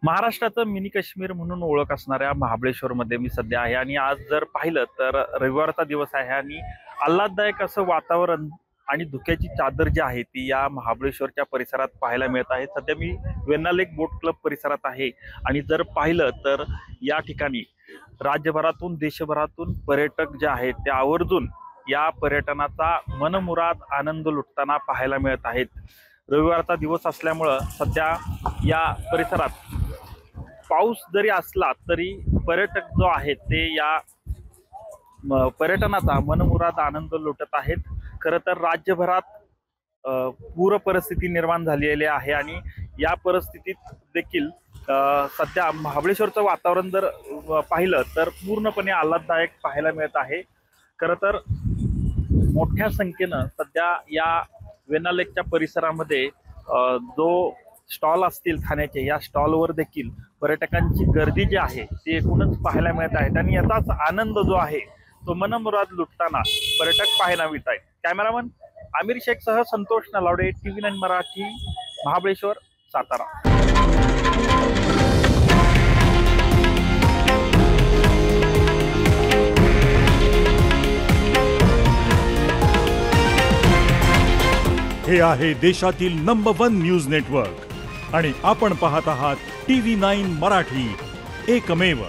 महाराष्ट्राचं मिनी काश्मीर म्हणून ओळख असणाऱ्या महाबळेश्वरमध्ये मी सध्या आहे आणि आज जर पाहिलं तर रविवारचा दिवस आहे आणि आल्हाददायक असं वातावरण आणि धुक्याची चादर जी आहे ती या महाबळेश्वरच्या परिसरात पाहायला मिळत आहे। सध्या मी वेण्णा लेक बोट क्लब परिसरात आहे आणि जर पाहिलं तर या ठिकाणी राज्यभरातून देशभरातून पर्यटक जे आहेत ते आवर्जून या पर्यटनाचा मनमुराद आनंद लुटताना पाहायला मिळत आहेत। रविवारचा दिवस असल्यामुळं सध्या या परिसरात पाऊस जरी असला तरी पर्यटक जो आहेत ते या पर्यटनाचा मनमुराद आनंद लुटत आहेत। खरं तर राज्यभरात पूर परिस्थिती निर्माण झालेली आहे आणि या परिस्थितीत देखील सध्या महाबळेश्वरचं वातावरण जर पाहिलं तर पूर्णपणे आल्हाददायक पाहायला मिळत आहे। खरं तर मोठ्या संख्येनं सध्या या वेण्णा लेकच्या परिसरामध्ये जो स्टॉल असतील खाण्याचे या स्टॉलवर देखील पर्यटकांची गर्दी जी आहे ती एकूणच पाहायला मिळत आहे आणि याचाच आनंद जो आहे तो मनमुराद लुटताना पर्यटक पाहायला मिळत आहेत। कॅमेरामन आमिर शेख सह संतोष नलावडे, TV9 मराठी, महाबळेश्वर, सातारा। हे आहे देशातील नंबर 1 न्यूज नेटवर्क आणि आपण पाहत आहात TV9 मराठी, एकमेव।